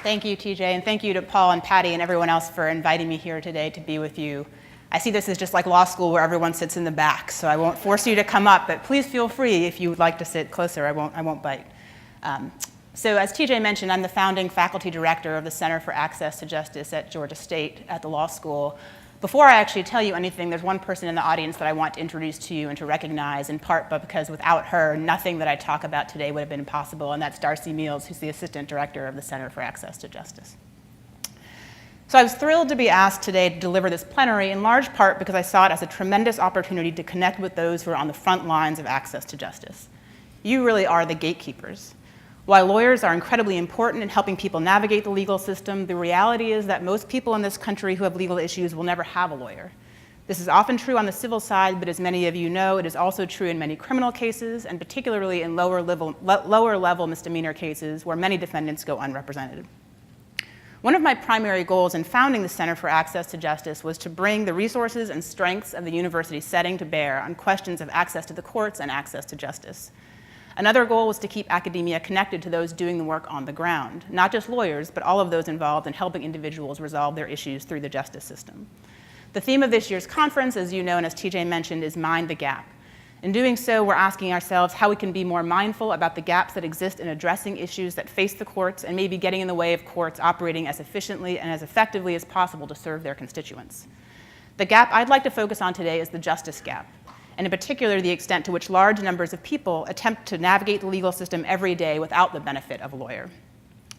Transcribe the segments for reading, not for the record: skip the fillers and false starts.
Thank you, TJ, and thank you to Paul and Patty and everyone else for inviting me here today to be with you. I see this as just like law school where everyone sits in the back, so I won't force you to come up, but please feel free if you would like to sit closer. I won't bite. So as TJ mentioned, I'm the founding faculty director of the Center for Access to Justice at Georgia State at the law school. Before I actually tell you anything, there's one person in the audience that I want to introduce to you and to recognize, in part but because without her, nothing that I talk about today would have been possible, and that's Darcy Meals, who's the assistant director of the Center for Access to Justice. So I was thrilled to be asked today to deliver this plenary, in large part because I saw it as a tremendous opportunity to connect with those who are on the front lines of access to justice. You really are the gatekeepers. While lawyers are incredibly important in helping people navigate the legal system, the reality is that most people in this country who have legal issues will never have a lawyer. This is often true on the civil side, but as many of you know, it is also true in many criminal cases, and particularly in lower level misdemeanor cases where many defendants go unrepresented. One of my primary goals in founding the Center for Access to Justice was to bring the resources and strengths of the university setting to bear on questions of access to the courts and access to justice. Another goal was to keep academia connected to those doing the work on the ground, not just lawyers, but all of those involved in helping individuals resolve their issues through the justice system. The theme of this year's conference, as you know and as TJ mentioned, is Mind the Gap. In doing so, we're asking ourselves how we can be more mindful about the gaps that exist in addressing issues that face the courts and maybe getting in the way of courts operating as efficiently and as effectively as possible to serve their constituents. The gap I'd like to focus on today is the justice gap, and in particular, the extent to which large numbers of people attempt to navigate the legal system every day without the benefit of a lawyer.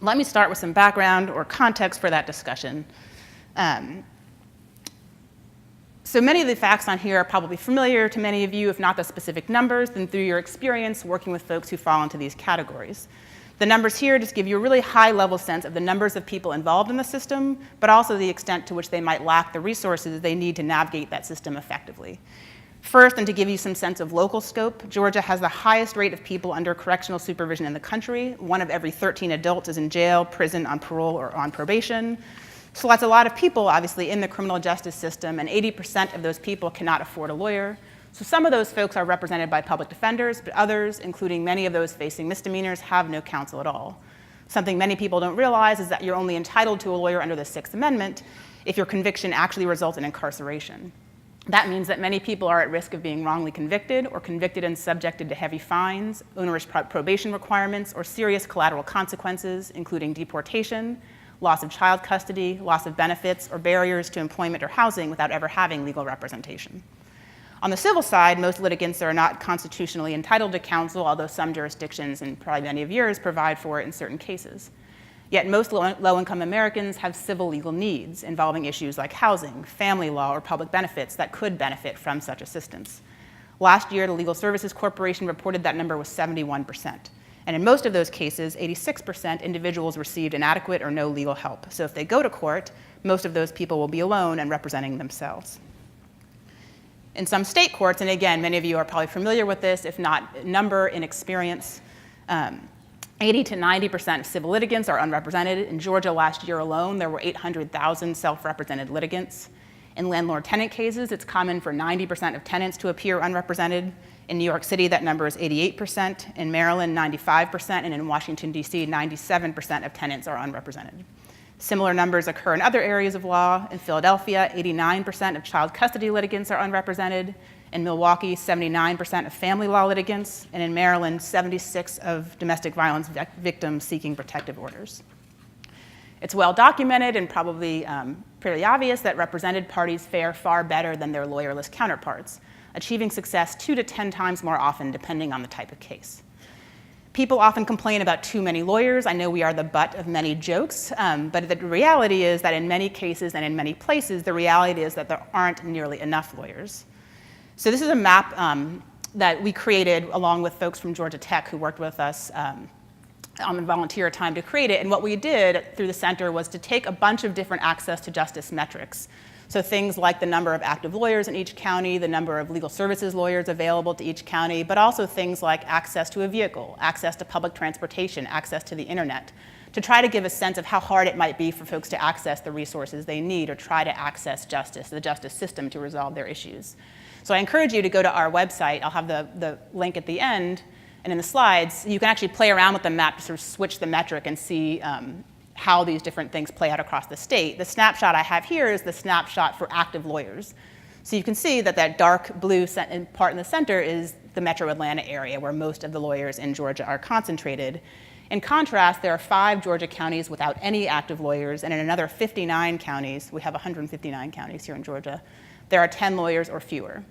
Let me start with some background or context for that discussion. So many of the facts on here are probably familiar to many of you, if not the specific numbers, then through your experience working with folks who fall into these categories. The numbers here just give you a really high-level sense of the numbers of people involved in the system, but also the extent to which they might lack the resources they need to navigate that system effectively. First, and to give you some sense of local scope, Georgia has the highest rate of people under correctional supervision in the country. 1 of every 13 adults is in jail, prison, on parole, or on probation. So that's a lot of people, obviously, in the criminal justice system, and 80% of those people cannot afford a lawyer. So some of those folks are represented by public defenders, but others, including many of those facing misdemeanors, have no counsel at all. Something many people don't realize is that you're only entitled to a lawyer under the Sixth Amendment if your conviction actually results in incarceration. That means that many people are at risk of being wrongly convicted or convicted and subjected to heavy fines, onerous probation requirements, or serious collateral consequences, including deportation, loss of child custody, loss of benefits, or barriers to employment or housing without ever having legal representation. On the civil side, most litigants are not constitutionally entitled to counsel, although some jurisdictions, and probably many of yours, provide for it in certain cases. Yet most low-income Americans have civil legal needs involving issues like housing, family law, or public benefits that could benefit from such assistance. Last year, the Legal Services Corporation reported that number was 71%. And in most of those cases, 86% individuals received inadequate or no legal help. So if they go to court, most of those people will be alone and representing themselves. In some state courts, and again, many of you are probably familiar with this, if not number in experience, 80 to 90% of civil litigants are unrepresented. In Georgia last year alone, there were 800,000 self-represented litigants. In landlord-tenant cases, it's common for 90% of tenants to appear unrepresented. In New York City, that number is 88%. In Maryland, 95%. And in Washington, D.C., 97% of tenants are unrepresented. Similar numbers occur in other areas of law. In Philadelphia, 89% of child custody litigants are unrepresented. In Milwaukee, 79% of family law litigants, and in Maryland, 76% of domestic violence victims seeking protective orders. It's well documented and probably pretty obvious that represented parties fare far better than their lawyerless counterparts, achieving success 2 to 10 times more often depending on the type of case. People often complain about too many lawyers. I know we are the butt of many jokes, but the reality is that in many cases and in many places, the reality is that there aren't nearly enough lawyers. So this is a map that we created along with folks from Georgia Tech who worked with us on volunteer time to create it. And what we did through the center was to take a bunch of different access to justice metrics. So things like the number of active lawyers in each county, the number of legal services lawyers available to each county, but also things like access to a vehicle, access to public transportation, access to the internet, to try to give a sense of how hard it might be for folks to access the resources they need or try to access justice, the justice system, to resolve their issues. So I encourage you to go to our website. I'll have the link at the end, and in the slides, you can actually play around with the map to sort of switch the metric and see how these different things play out across the state. The snapshot I have here is the snapshot for active lawyers. So you can see that that dark blue part in the center is the metro Atlanta area where most of the lawyers in Georgia are concentrated. In contrast, there are 5 Georgia counties without any active lawyers, and in another 59 counties, we have 159 counties here in Georgia, there are 10 lawyers or fewer.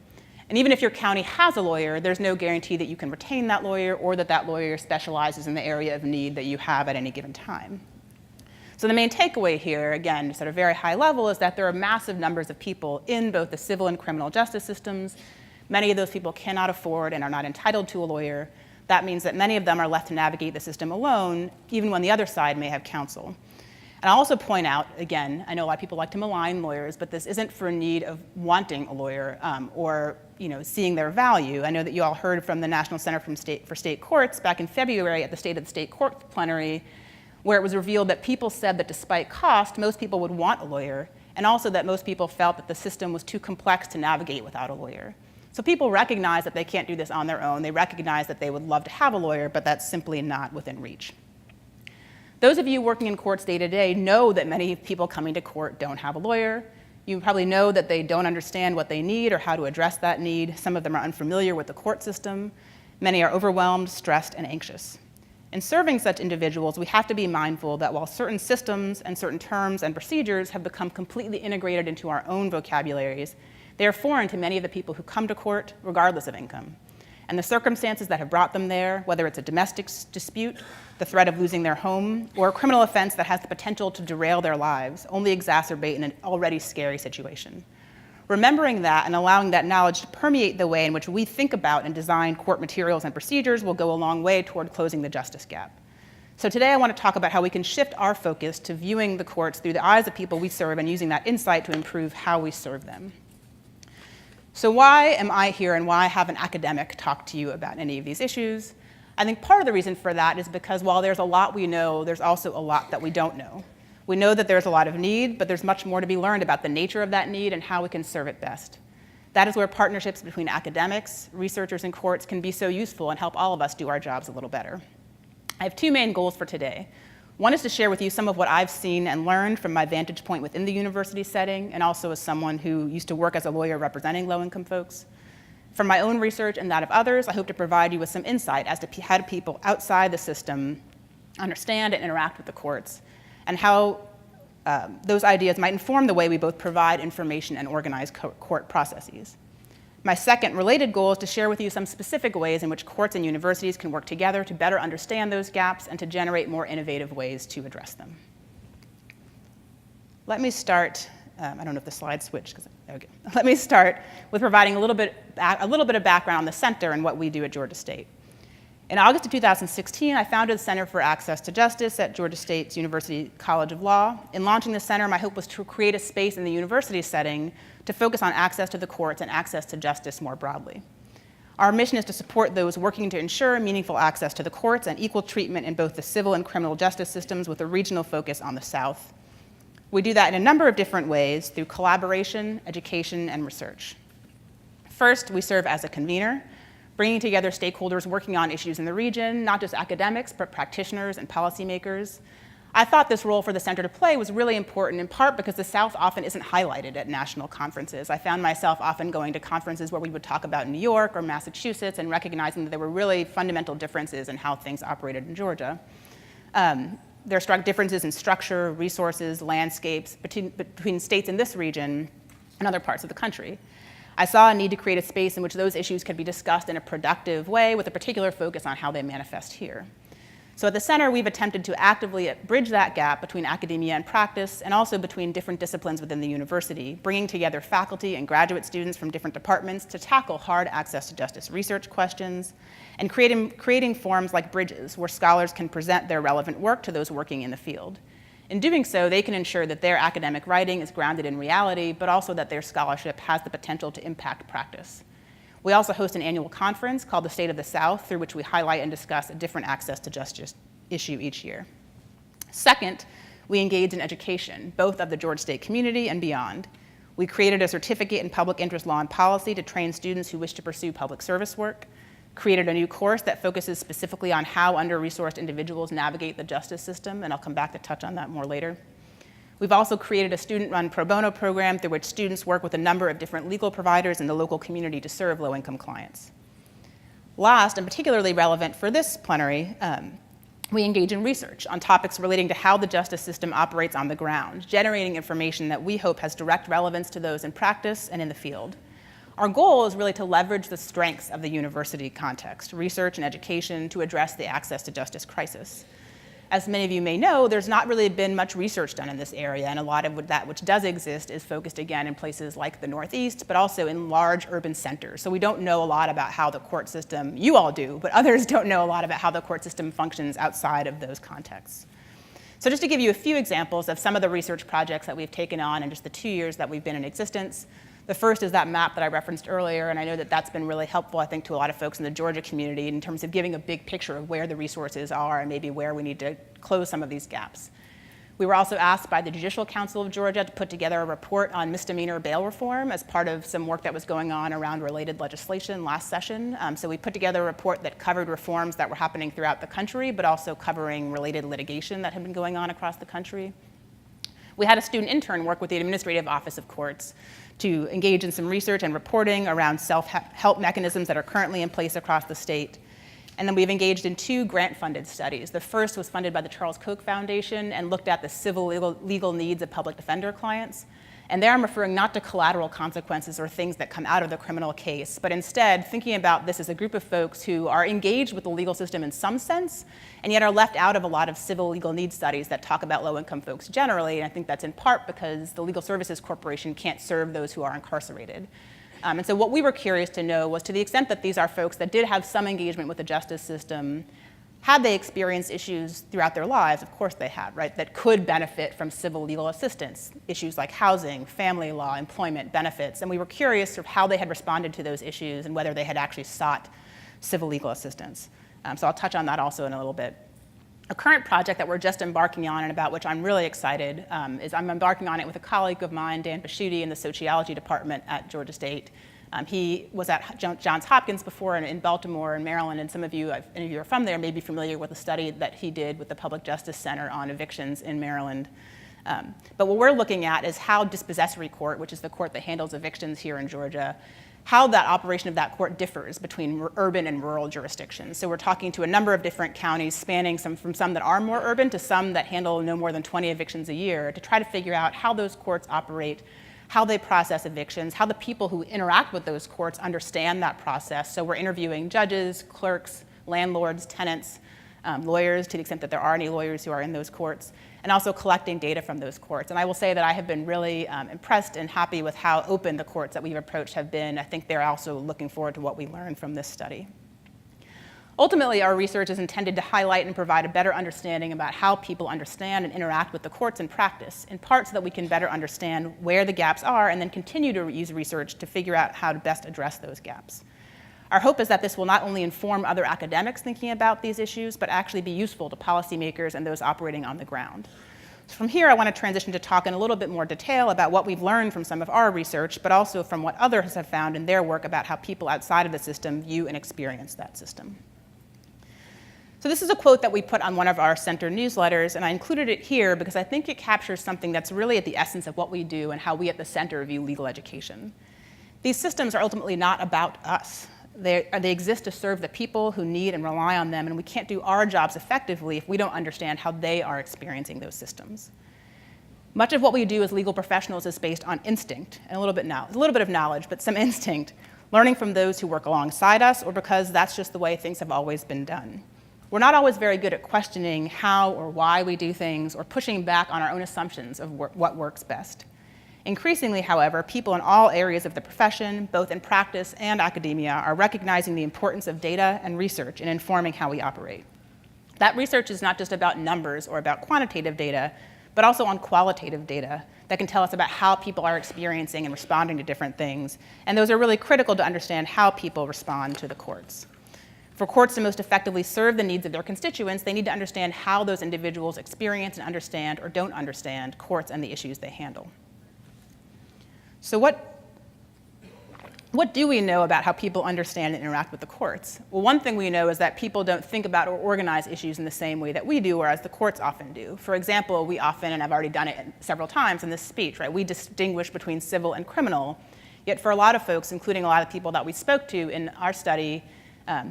And even if your county has a lawyer, there's no guarantee that you can retain that lawyer or that that lawyer specializes in the area of need that you have at any given time. So the main takeaway here, again, just at a very high level, is that there are massive numbers of people in both the civil and criminal justice systems. Many of those people cannot afford and are not entitled to a lawyer. That means that many of them are left to navigate the system alone, even when the other side may have counsel. And I'll also point out, again, I know a lot of people like to malign lawyers, but this isn't for a need of wanting a lawyer or seeing their value. I know that you all heard from the National Center for State Courts back in February at the State of the State Court Plenary, where it was revealed that people said that despite cost, most people would want a lawyer, and also that most people felt that the system was too complex to navigate without a lawyer. So people recognize that they can't do this on their own. They recognize that they would love to have a lawyer, but that's simply not within reach. Those of you working in courts day to day know that many people coming to court don't have a lawyer. You probably know that they don't understand what they need or how to address that need. Some of them are unfamiliar with the court system. Many are overwhelmed, stressed, and anxious. In serving such individuals, we have to be mindful that while certain systems and certain terms and procedures have become completely integrated into our own vocabularies, they are foreign to many of the people who come to court, regardless of income. And the circumstances that have brought them there, whether it's a domestic dispute, the threat of losing their home, or a criminal offense that has the potential to derail their lives, only exacerbate an already scary situation. Remembering that and allowing that knowledge to permeate the way in which we think about and design court materials and procedures will go a long way toward closing the justice gap. So today I want to talk about how we can shift our focus to viewing the courts through the eyes of people we serve and using that insight to improve how we serve them. So why am I here and why have an academic talk to you about any of these issues? I think part of the reason for that is because while there's a lot we know, there's also a lot that we don't know. We know that there's a lot of need, but there's much more to be learned about the nature of that need and how we can serve it best. That is where partnerships between academics, researchers, and courts can be so useful and help all of us do our jobs a little better. I have 2 main goals for today. One is to share with you some of what I've seen and learned from my vantage point within the university setting, and also as someone who used to work as a lawyer representing low-income folks. From my own research and that of others, I hope to provide you with some insight as to how do people outside the system understand and interact with the courts, and how those ideas might inform the way we both provide information and organize court processes. My second related goal is to share with you some specific ways in which courts and universities can work together to better understand those gaps and to generate more innovative ways to address them. Let me start, I don't know if the slides switched, there we go. Let me start with providing a little bit of background on the center and what we do at Georgia State. In August of 2016, I founded the Center for Access to Justice at Georgia State's University College of Law. In launching the center, my hope was to create a space in the university setting to focus on access to the courts and access to justice more broadly. Our mission is to support those working to ensure meaningful access to the courts and equal treatment in both the civil and criminal justice systems with a regional focus on the South. We do that in a number of different ways through collaboration, education, and research. First, we serve as a convener, bringing together stakeholders working on issues in the region, not just academics, but practitioners and policymakers. I thought this role for the center to play was really important, in part because the South often isn't highlighted at national conferences. I found myself often going to conferences where we would talk about New York or Massachusetts and recognizing that there were really fundamental differences in how things operated in Georgia. There are differences in structure, resources, landscapes between states in this region and other parts of the country. I saw a need to create a space in which those issues could be discussed in a productive way with a particular focus on how they manifest here. So at the center, we've attempted to actively bridge that gap between academia and practice, and also between different disciplines within the university, bringing together faculty and graduate students from different departments to tackle hard access to justice research questions, and creating forums like bridges where scholars can present their relevant work to those working in the field. In doing so, they can ensure that their academic writing is grounded in reality, but also that their scholarship has the potential to impact practice. We also host an annual conference called the State of the South, through which we highlight and discuss a different access to justice issue each year. Second, we engage in education, both of the Georgia State community and beyond. We created a certificate in public interest law and policy to train students who wish to pursue public service work. created a new course that focuses specifically on how under-resourced individuals navigate the justice system, and I'll come back to touch on that more later. We've also created a student-run pro bono program through which students work with a number of different legal providers in the local community to serve low-income clients. Last, and particularly relevant for this plenary, we engage in research on topics relating to how the justice system operates on the ground, generating information that we hope has direct relevance to those in practice and in the field. Our goal is really to leverage the strengths of the university context, research and education, to address the access to justice crisis. As many of you may know, there's not really been much research done in this area, and a lot of that which does exist is focused again in places like the Northeast, but also in large urban centers. So we don't know a lot about how the court system, you all do, but others don't know a lot about how the court system functions outside of those contexts. So just to give you a few examples of some of the research projects that we've taken on in just the 2 years that we've been in existence. The first is that map that I referenced earlier, and I know that that's been really helpful, I think, to a lot of folks in the Georgia community in terms of giving a big picture of where the resources are and maybe where we need to close some of these gaps. We were also asked by the Judicial Council of Georgia to put together a report on misdemeanor bail reform as part of some work that was going on around related legislation last session. So we put together a report that covered reforms that were happening throughout the country, but also covering related litigation that had been going on across the country. We had a student intern work with the Administrative Office of Courts to engage in some research and reporting around self-help mechanisms that are currently in place across the state. And then we've engaged in 2 grant-funded studies. The first was funded by the Charles Koch Foundation and looked at the civil legal needs of public defender clients. And there I'm referring not to collateral consequences or things that come out of the criminal case, but instead thinking about this as a group of folks who are engaged with the legal system in some sense, and yet are left out of a lot of civil legal needs studies that talk about low-income folks generally. And I think that's in part because the Legal Services Corporation can't serve those who are incarcerated. And so what we were curious to know was, to the extent that these are folks that did have some engagement with the justice system, had they experienced issues throughout their lives? Of course they had, right? That could benefit from civil legal assistance, issues like housing, family law, employment, benefits. And we were curious of how they had responded to those issues and whether they had actually sought civil legal assistance. So I'll touch on that also in a little bit. A current project that we're just embarking on and about which I'm really excited is I'm embarking on it with a colleague of mine, Dan Pasciuti, in the sociology department at Georgia State. He was at Johns Hopkins before in Baltimore and Maryland, and some of you, if any of you are from there, may be familiar with a study that he did with the Public Justice Center on evictions in Maryland. But what we're looking at is how dispossessory court, which is the court that handles evictions here in Georgia, how that operation of that court differs between urban and rural jurisdictions. So we're talking to a number of different counties spanning from some that are more urban to some that handle no more than 20 evictions a year to try to figure out how those courts operate, how they process evictions, how the people who interact with those courts understand that process. So we're interviewing judges, clerks, landlords, tenants, lawyers, to the extent that there are any lawyers who are in those courts, and also collecting data from those courts. And I will say that I have been really impressed and happy with how open the courts that we've approached have been. I think they're also looking forward to what we learned from this study. Ultimately, our research is intended to highlight and provide a better understanding about how people understand and interact with the courts in practice, in part so that we can better understand where the gaps are and then continue to use research to figure out how to best address those gaps. Our hope is that this will not only inform other academics thinking about these issues, but actually be useful to policymakers and those operating on the ground. So from here, I want to transition to talk in a little bit more detail about what we've learned from some of our research, but also from what others have found in their work about how people outside of the system view and experience that system. So this is a quote that we put on one of our center newsletters, and I included it here because I think it captures something that's really at the essence of what we do and how we at the center view legal education. These systems are ultimately not about us. They exist to serve the people who need and rely on them, and we can't do our jobs effectively if we don't understand how they are experiencing those systems. Much of what we do as legal professionals is based on instinct and a little bit of knowledge, but some instinct, learning from those who work alongside us, or because that's just the way things have always been done. We're not always very good at questioning how or why we do things or pushing back on our own assumptions of what works best. Increasingly, however, people in all areas of the profession, both in practice and academia, are recognizing the importance of data and research in informing how we operate. That research is not just about numbers or about quantitative data, but also on qualitative data that can tell us about how people are experiencing and responding to different things. And those are really critical to understand how people respond to the courts. For courts to most effectively serve the needs of their constituents, they need to understand how those individuals experience and understand or don't understand courts and the issues they handle. So what what do we know about how people understand and interact with the courts? Well, one thing we know is that people don't think about or organize issues in the same way that we do, whereas the courts often do. For example, we often, and I've already done it several times in this speech, right, we distinguish between civil and criminal. Yet for a lot of folks, including a lot of people that we spoke to in our study,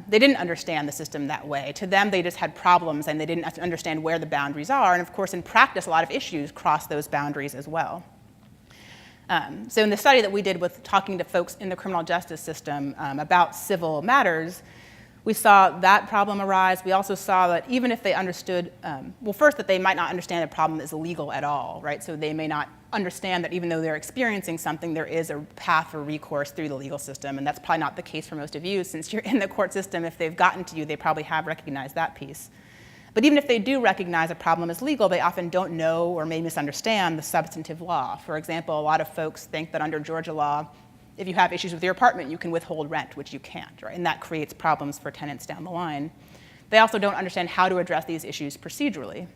they didn't understand the system that way. To them, they just had problems and they didn't understand where the boundaries are. And of course, in practice, a lot of issues cross those boundaries as well. So in the study that we did with talking to folks in the criminal justice system about civil matters, we saw that problem arise. We also saw that even if they understood, well, first that they might not understand the problem is illegal at all, right? So they may not understand that even though they're experiencing something, there is a path for recourse through the legal system, and that's probably not the case for most of you. Since you're in the court system, if they've gotten to you, they probably have recognized that piece. But even if they do recognize a problem is legal, they often don't know or may misunderstand the substantive law. For example, a lot of folks think that under Georgia law, if you have issues with your apartment, you can withhold rent, which you can't, right? And that creates problems for tenants down the line. They also don't understand how to address these issues procedurally.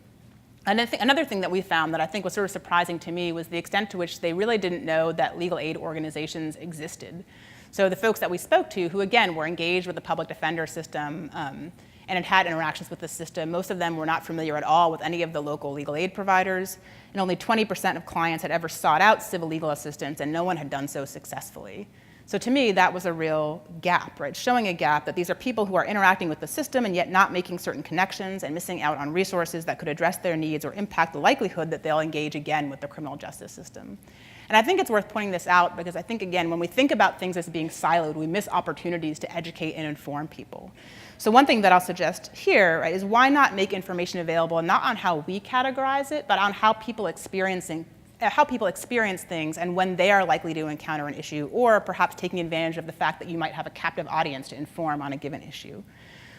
And another thing that we found that I think was sort of surprising to me was the extent to which they really didn't know that legal aid organizations existed. So the folks that we spoke to, who again were engaged with the public defender system, and had interactions with the system, most of them were not familiar at all with any of the local legal aid providers, and only 20% of clients had ever sought out civil legal assistance, and no one had done so successfully. So to me, that was a real gap, right? Showing a gap that these are people who are interacting with the system and yet not making certain connections and missing out on resources that could address their needs or impact the likelihood that they'll engage again with the criminal justice system. And I think it's worth pointing this out because I think, again, when we think about things as being siloed, we miss opportunities to educate and inform people. So one thing that I'll suggest here, right, is why not make information available not on how we categorize it, but on how people experience things and when they are likely to encounter an issue, or perhaps taking advantage of the fact that you might have a captive audience to inform on a given issue.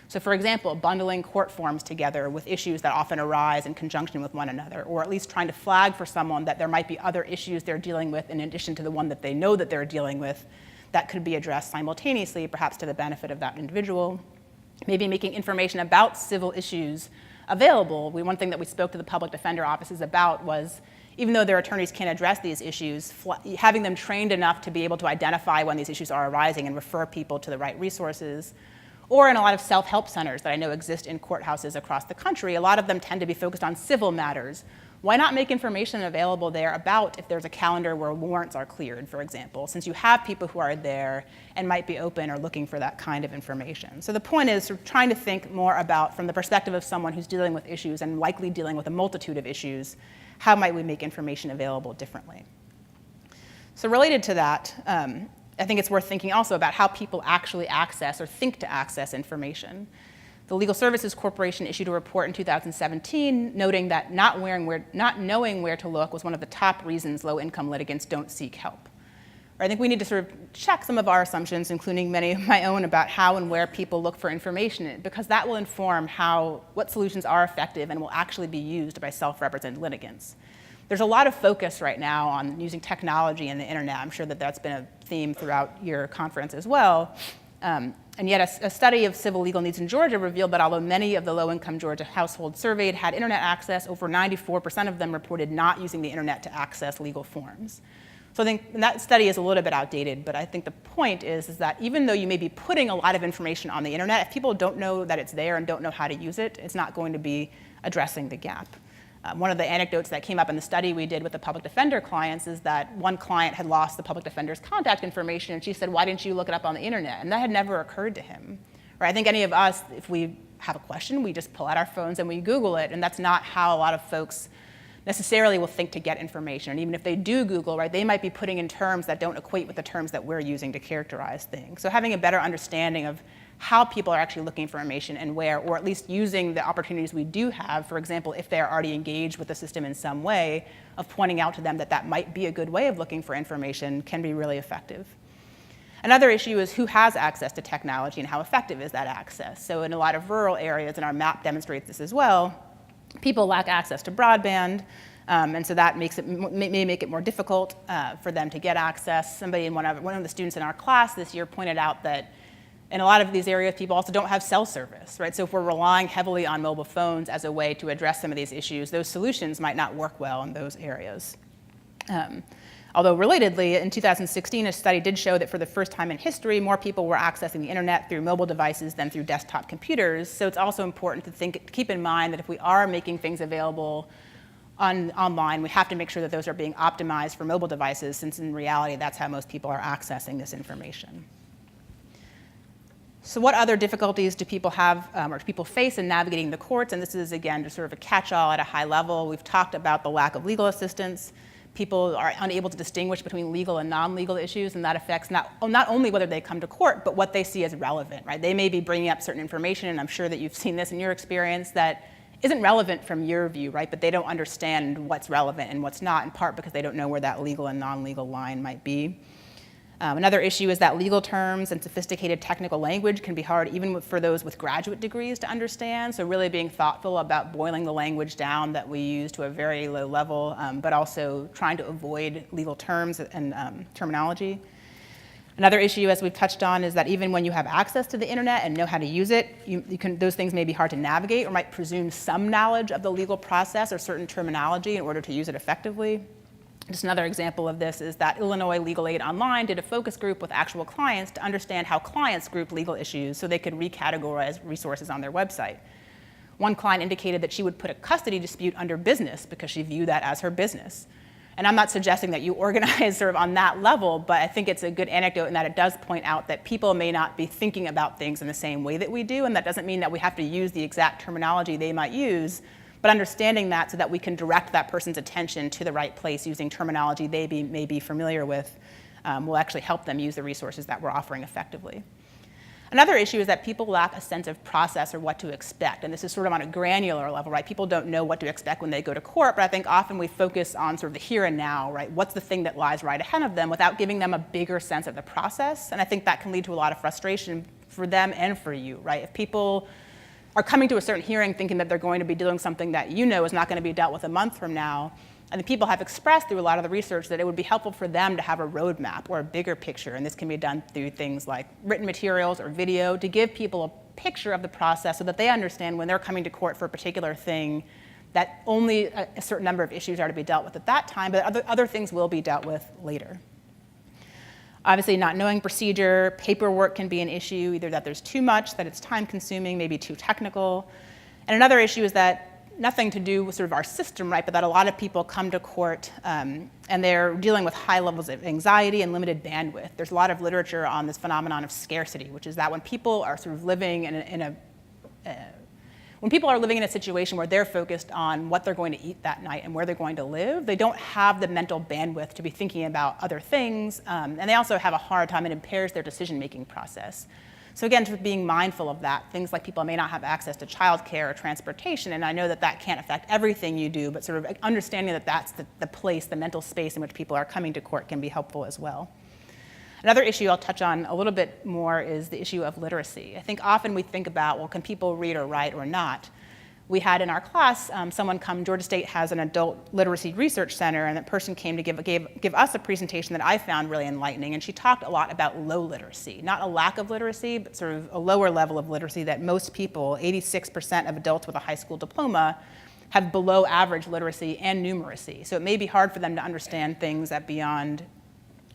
So for example, bundling court forms together with issues that often arise in conjunction with one another, or at least trying to flag for someone that there might be other issues they're dealing with in addition to the one that they know that they're dealing with that could be addressed simultaneously, perhaps to the benefit of that individual. Maybe making information about civil issues available. One thing that we spoke to the public defender offices about was, even though their attorneys can't address these issues, having them trained enough to be able to identify when these issues are arising and refer people to the right resources. Or in a lot of self-help centers that I know exist in courthouses across the country, a lot of them tend to be focused on civil matters. Why not make information available there about if there's a calendar where warrants are cleared, for example, since you have people who are there and might be open or looking for that kind of information. So the point is sort of trying to think more about, from the perspective of someone who's dealing with issues and likely dealing with a multitude of issues, how might we make information available differently? So related to that, I think it's worth thinking also about how people actually access or think to access information. The Legal Services Corporation issued a report in 2017 noting that not knowing where to look was one of the top reasons low-income litigants don't seek help. I think we need to sort of check some of our assumptions, including many of my own, about how and where people look for information, because that will inform what solutions are effective and will actually be used by self-represented litigants. There's a lot of focus right now on using technology and the internet. I'm sure that that's been a theme throughout your conference as well. And yet a study of civil legal needs in Georgia revealed that although many of the low-income Georgia households surveyed had internet access, over 94% of them reported not using the internet to access legal forms. So I think that study is a little bit outdated, but I think the point is that even though you may be putting a lot of information on the internet, if people don't know that it's there and don't know how to use it, it's not going to be addressing the gap. One of the anecdotes that came up in the study we did with the public defender clients is that one client had lost the public defender's contact information, and she said, "Why didn't you look it up on the internet?" And that had never occurred to him. Right? I think any of us, if we have a question, we just pull out our phones and we Google it, and that's not how a lot of folks necessarily will think to get information. And even if they do Google, right, they might be putting in terms that don't equate with the terms that we're using to characterize things. So having a better understanding of how people are actually looking for information and where, or at least using the opportunities we do have, for example, if they're already engaged with the system in some way, of pointing out to them that that might be a good way of looking for information, can be really effective. Another issue is who has access to technology and how effective is that access. So in a lot of rural areas, and our map demonstrates this as well, people lack access to broadband, and so that may make it more difficult for them to get access. One of the students in our class this year pointed out that in a lot of these areas, people also don't have cell service, right? So if we're relying heavily on mobile phones as a way to address some of these issues, those solutions might not work well in those areas. Although relatedly, in 2016, a study did show that for the first time in history, more people were accessing the internet through mobile devices than through desktop computers. So it's also important to keep in mind that if we are making things available online, we have to make sure that those are being optimized for mobile devices, since in reality, that's how most people are accessing this information. So what other difficulties do people have or do people face in navigating the courts? And this is, again, just sort of a catch-all at a high level. We've talked about the lack of legal assistance. People are unable to distinguish between legal and non-legal issues, and that affects not only whether they come to court, but what they see as relevant, right? They may be bringing up certain information, and I'm sure that you've seen this in your experience, that isn't relevant from your view, right? But they don't understand what's relevant and what's not, in part because they don't know where that legal and non-legal line might be. Another issue is that legal terms and sophisticated technical language can be hard even for those with graduate degrees to understand. So really being thoughtful about boiling the language down that we use to a very low level, but also trying to avoid legal terms and terminology. Another issue, as we've touched on, is that even when you have access to the internet and know how to use it, those things may be hard to navigate or might presume some knowledge of the legal process or certain terminology in order to use it effectively. Just another example of this is that Illinois Legal Aid Online did a focus group with actual clients to understand how clients group legal issues so they could recategorize resources on their website. One client indicated that she would put a custody dispute under business because she viewed that as her business. And I'm not suggesting that you organize sort of on that level, but I think it's a good anecdote in that it does point out that people may not be thinking about things in the same way that we do, and that doesn't mean that we have to use the exact terminology they might use, but understanding that so that we can direct that person's attention to the right place using terminology they may be familiar with will actually help them use the resources that we're offering effectively. Another issue is that people lack a sense of process or what to expect, and this is sort of on a granular level, right? People don't know what to expect when they go to court, but I think often we focus on sort of the here and now, right? What's the thing that lies right ahead of them without giving them a bigger sense of the process, and I think that can lead to a lot of frustration for them and for you, right? If people are coming to a certain hearing thinking that they're going to be doing something that you know is not going to be dealt with a month from now, and the people have expressed through a lot of the research that it would be helpful for them to have a roadmap or a bigger picture, and this can be done through things like written materials or video to give people a picture of the process so that they understand when they're coming to court for a particular thing that only a certain number of issues are to be dealt with at that time, but other things will be dealt with later. Obviously, not knowing procedure, paperwork can be an issue, either that there's too much, that it's time-consuming, maybe too technical. And another issue is that nothing to do with sort of our system, right, but that a lot of people come to court and they're dealing with high levels of anxiety and limited bandwidth. There's a lot of literature on this phenomenon of scarcity, which is that when people are sort of living when people are living in a situation where they're focused on what they're going to eat that night and where they're going to live, they don't have the mental bandwidth to be thinking about other things, and they also have a hard time. It impairs their decision-making process. So again, just being mindful of that, things like people may not have access to childcare or transportation, and I know that that can't affect everything you do, but sort of understanding that that's the place, the mental space in which people are coming to court can be helpful as well. Another issue I'll touch on a little bit more is the issue of literacy. I think often we think about, well, can people read or write or not? We had in our class someone come, Georgia State has an adult literacy research center, and that person came to give us a presentation that I found really enlightening, and she talked a lot about low literacy, not a lack of literacy, but sort of a lower level of literacy that most people, 86% of adults with a high school diploma, have below average literacy and numeracy. So it may be hard for them to understand things at beyond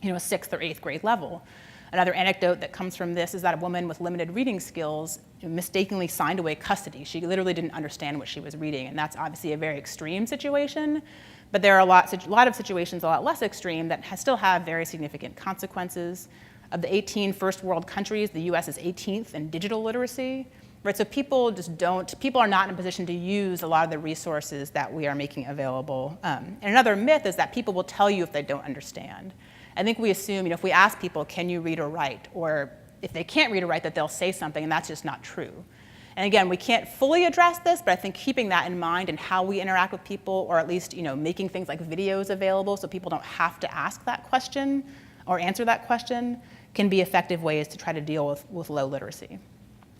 a 6th or 8th grade level. Another anecdote that comes from this is that a woman with limited reading skills mistakenly signed away custody. She literally didn't understand what she was reading, and that's obviously a very extreme situation, but there are a lot of situations a lot less extreme that still have very significant consequences. Of the 18 first world countries, the US is 18th in digital literacy, right? So people are not in a position to use a lot of the resources that we are making available. And another myth is that people will tell you if they don't understand. I think we assume, if we ask people, can you read or write? Or if they can't read or write, that they'll say something, and that's just not true. And again, we can't fully address this, but I think keeping that in mind and how we interact with people, or at least making things like videos available so people don't have to ask that question or answer that question, can be effective ways to try to deal with low literacy.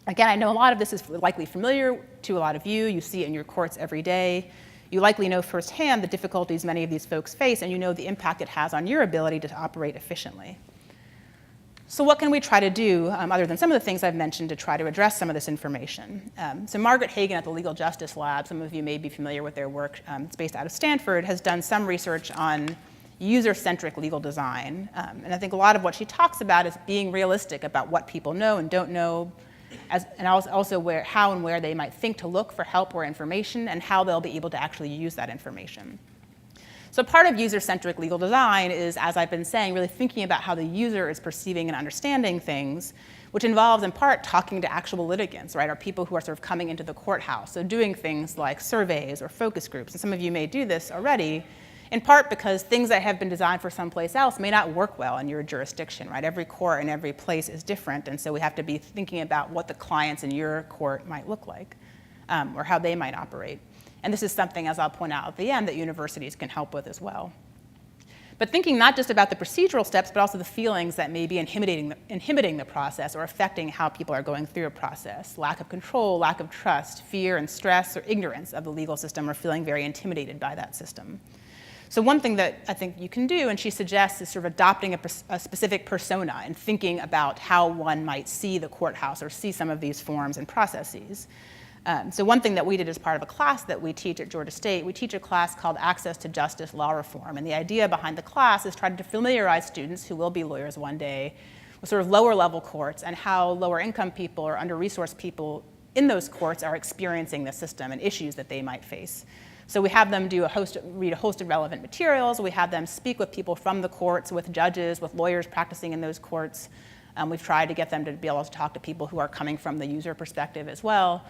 Again, I know a lot of this is likely familiar to a lot of you. You see it in your courts every day. You likely know firsthand the difficulties many of these folks face, and you know the impact it has on your ability to operate efficiently. So what can we try to do, other than some of the things I've mentioned, to try to address some of this information? So Margaret Hagan at the Legal Justice Lab, some of you may be familiar with their work, it's based out of Stanford, has done some research on user-centric legal design. And I think a lot of what she talks about is being realistic about what people know and don't know, and also how and where they might think to look for help or information, and how they'll be able to actually use that information. So part of user-centric legal design is, as I've been saying, really thinking about how the user is perceiving and understanding things, which involves in part talking to actual litigants, right, or people who are sort of coming into the courthouse. So doing things like surveys or focus groups, and some of you may do this already, in part because things that have been designed for someplace else may not work well in your jurisdiction, right? Every court and every place is different, and so we have to be thinking about what the clients in your court might look like, or how they might operate. And this is something, as I'll point out at the end, that universities can help with as well. But thinking not just about the procedural steps, but also the feelings that may be inhibiting the process or affecting how people are going through a process. Lack of control, lack of trust, fear and stress, or ignorance of the legal system, or feeling very intimidated by that system. So one thing that I think you can do, and she suggests, is sort of adopting a specific persona and thinking about how one might see the courthouse or see some of these forms and processes. So one thing that we did as part of a class that we teach at Georgia State, we teach a class called Access to Justice Law Reform. And the idea behind the class is trying to familiarize students who will be lawyers one day with sort of lower level courts and how lower income people or under-resourced people in those courts are experiencing the system and issues that they might face. So we have them read a host of relevant materials. We have them speak with people from the courts, with judges, with lawyers practicing in those courts. We've tried to get them to be able to talk to people who are coming from the user perspective as well.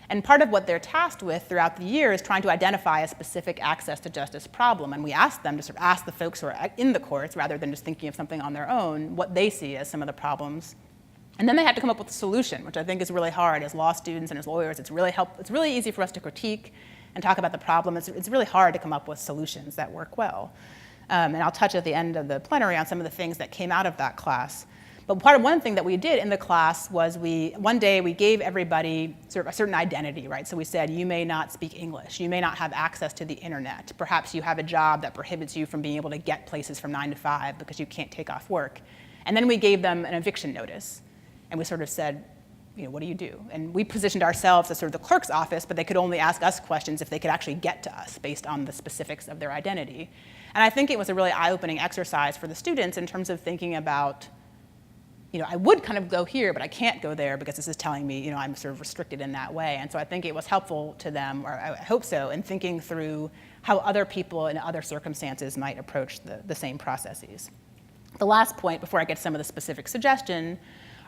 And part of what they're tasked with throughout the year is trying to identify a specific access to justice problem. And we ask them to sort of ask the folks who are in the courts, rather than just thinking of something on their own, what they see as some of the problems. And then they have to come up with a solution, which I think is really hard as law students and as lawyers. It's really easy for us to critique and talk about the problem. It's really hard to come up with solutions that work well. And I'll touch at the end of the plenary on some of the things that came out of that class. But one thing that we did in the class was one day we gave everybody sort of a certain identity, right? So we said, you may not speak English. You may not have access to the internet. Perhaps you have a job that prohibits you from being able to get places from 9 to 5 because you can't take off work. And then we gave them an eviction notice. And we sort of said, what do you do? And we positioned ourselves as sort of the clerk's office, but they could only ask us questions if they could actually get to us based on the specifics of their identity. And I think it was a really eye-opening exercise for the students in terms of thinking about, I would kind of go here, but I can't go there because this is telling me, I'm sort of restricted in that way. And so I think it was helpful to them, or I hope so, in thinking through how other people in other circumstances might approach the same processes. The last point, before I get to some of the specific suggestion,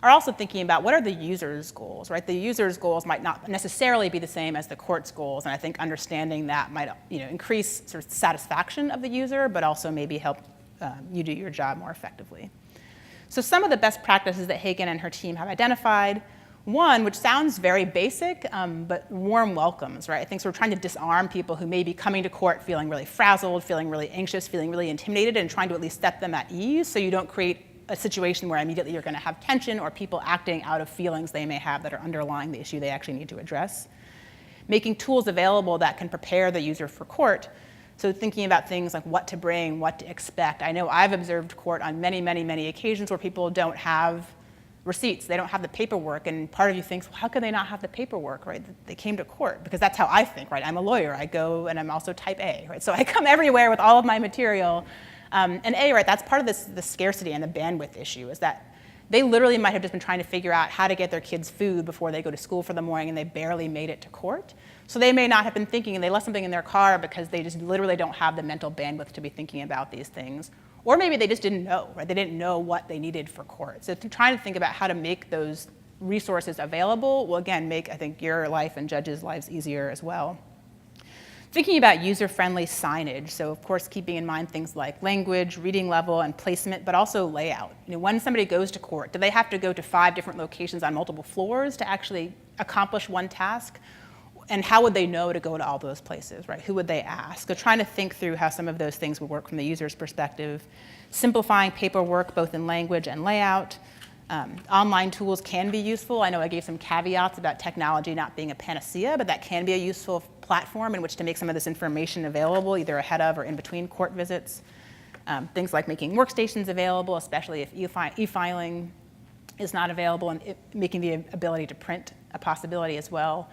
are also thinking about what are the user's goals, right? The user's goals might not necessarily be the same as the court's goals, and I think understanding that might increase sort of satisfaction of the user, but also maybe help you do your job more effectively. So some of the best practices that Hagen and her team have identified, one, which sounds very basic, but warm welcomes, right? I think so we're trying to disarm people who may be coming to court feeling really frazzled, feeling really anxious, feeling really intimidated, and trying to at least set them at ease so you don't create a situation where immediately you're going to have tension or people acting out of feelings they may have that are underlying the issue they actually need to address. Making tools available that can prepare the user for court. So thinking about things like what to bring, what to expect. I know I've observed court on many, many, many occasions where people don't have receipts. They don't have the paperwork. And part of you thinks, well, how can they not have the paperwork, right? They came to court. Because that's how I think, right? I'm a lawyer. I go, and I'm also type A, right? So I come everywhere with all of my material. And right, that's part of the scarcity and the bandwidth issue, is that they literally might have just been trying to figure out how to get their kids food before they go to school for the morning, and they barely made it to court. So they may not have been thinking, and they left something in their car because they just literally don't have the mental bandwidth to be thinking about these things. Or maybe they just didn't know, right? They didn't know what they needed for court. So trying to think about how to make those resources available will, again, make, I think, your life and judges' lives easier as well. Thinking about user-friendly signage, so of course keeping in mind things like language, reading level, and placement, but also layout. When somebody goes to court, do they have to go to 5 different locations on multiple floors to actually accomplish one task? And how would they know to go to all those places, right? Who would they ask? So trying to think through how some of those things would work from the user's perspective. Simplifying paperwork, both in language and layout. Online tools can be useful. I know I gave some caveats about technology not being a panacea, but that can be a useful platform in which to make some of this information available, either ahead of or in between court visits. Things like making workstations available, especially if e-filing is not available, and making the ability to print a possibility as well.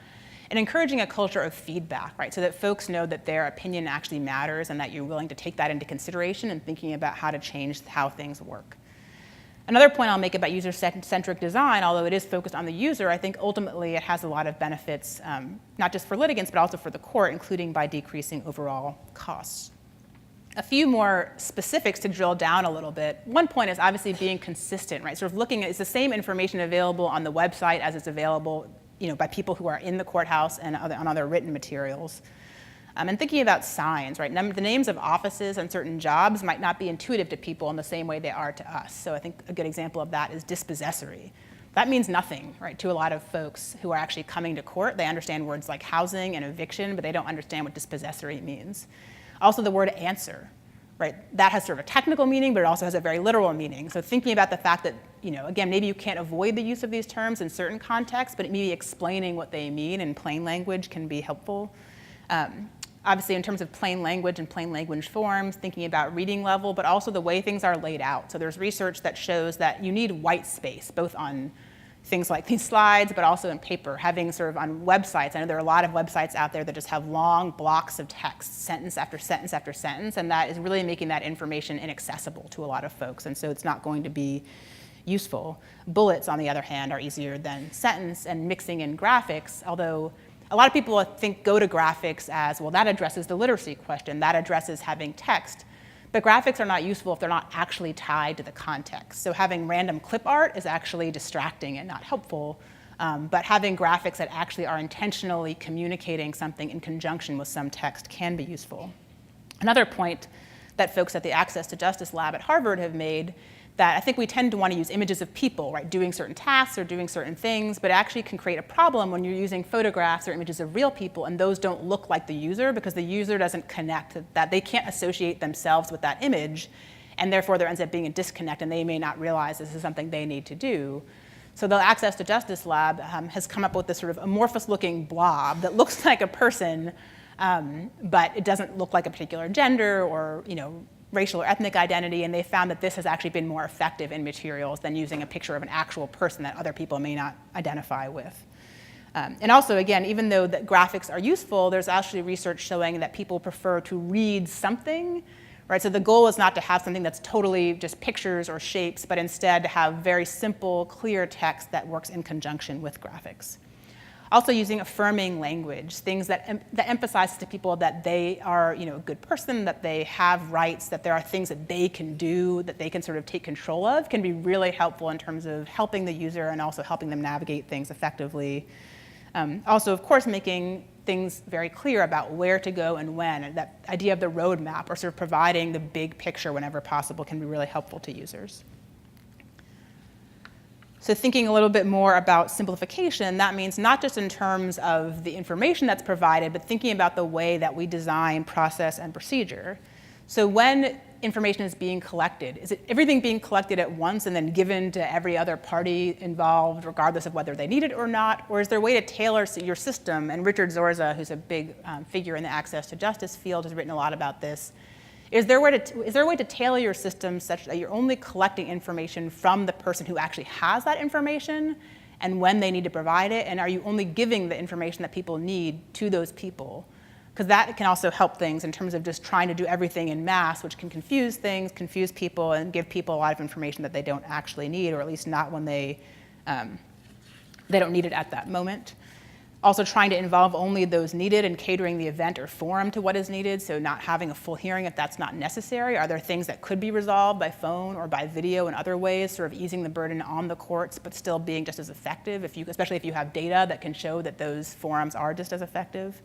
and encouraging a culture of feedback, right? So that folks know that their opinion actually matters and that you're willing to take that into consideration and thinking about how to change how things work. Another point I'll make about user-centric design, although it is focused on the user, I think ultimately it has a lot of benefits, not just for litigants, but also for the court, including by decreasing overall costs. A few more specifics to drill down a little bit. One point is obviously being consistent, right? Sort of looking at, is the same information available on the website as it's available, by people who are in the courthouse and on other written materials. And thinking about signs, right? The names of offices and certain jobs might not be intuitive to people in the same way they are to us. So I think a good example of that is dispossessory. That means nothing, right, to a lot of folks who are actually coming to court. They understand words like housing and eviction, but they don't understand what dispossessory means. Also the word answer, right? That has sort of a technical meaning, but it also has a very literal meaning. So thinking about the fact that, again, maybe you can't avoid the use of these terms in certain contexts, but maybe explaining what they mean in plain language can be helpful. Obviously, in terms of plain language and plain language forms, thinking about reading level, but also the way things are laid out. So there's research that shows that you need white space, both on things like these slides, but also in paper, having sort of on websites. I know there are a lot of websites out there that just have long blocks of text, sentence after sentence after sentence, and that is really making that information inaccessible to a lot of folks, and so it's not going to be useful. Bullets, on the other hand, are easier than sentence, and mixing in graphics, although a lot of people go to graphics as, well, that addresses the literacy question, that addresses having text. But graphics are not useful if they're not actually tied to the context. So having random clip art is actually distracting and not helpful. But having graphics that actually are intentionally communicating something in conjunction with some text can be useful. Another point that folks at the Access to Justice Lab at Harvard have made, that I think we tend to want to use images of people, right, doing certain tasks or doing certain things, but it actually can create a problem when you're using photographs or images of real people and those don't look like the user because the user doesn't connect, that they can't associate themselves with that image, and therefore there ends up being a disconnect and they may not realize this is something they need to do. So the Access to Justice Lab has come up with this sort of amorphous looking blob that looks like a person, but it doesn't look like a particular gender or, racial or ethnic identity, and they found that this has actually been more effective in materials than using a picture of an actual person that other people may not identify with. And also, again, even though the graphics are useful, there's actually research showing that people prefer to read something, right? So the goal is not to have something that's totally just pictures or shapes, but instead to have very simple, clear text that works in conjunction with graphics. Also using affirming language, things that emphasize to people that they are a good person, that they have rights, that there are things that they can do, that they can sort of take control of, can be really helpful in terms of helping the user and also helping them navigate things effectively. Also, of course, making things very clear about where to go and when, and that idea of the roadmap or sort of providing the big picture whenever possible can be really helpful to users. So thinking a little bit more about simplification, that means not just in terms of the information that's provided, but thinking about the way that we design process and procedure. So when information is being collected, is it everything being collected at once and then given to every other party involved, regardless of whether they need it or not? Or is there a way to tailor your system? And Richard Zorza, who's a big figure in the access to justice field, has written a lot about this. Is there a way to tailor your system such that you're only collecting information from the person who actually has that information and when they need to provide it? And are you only giving the information that people need to those people? Because that can also help things in terms of just trying to do everything in mass, which can confuse things, confuse people, and give people a lot of information that they don't actually need, or at least not when they don't need it at that moment. Also trying to involve only those needed and catering the event or forum to what is needed, so not having a full hearing if that's not necessary. Are there things that could be resolved by phone or by video in other ways, sort of easing the burden on the courts, but still being just as effective, especially if you have data that can show that those forums are just as effective?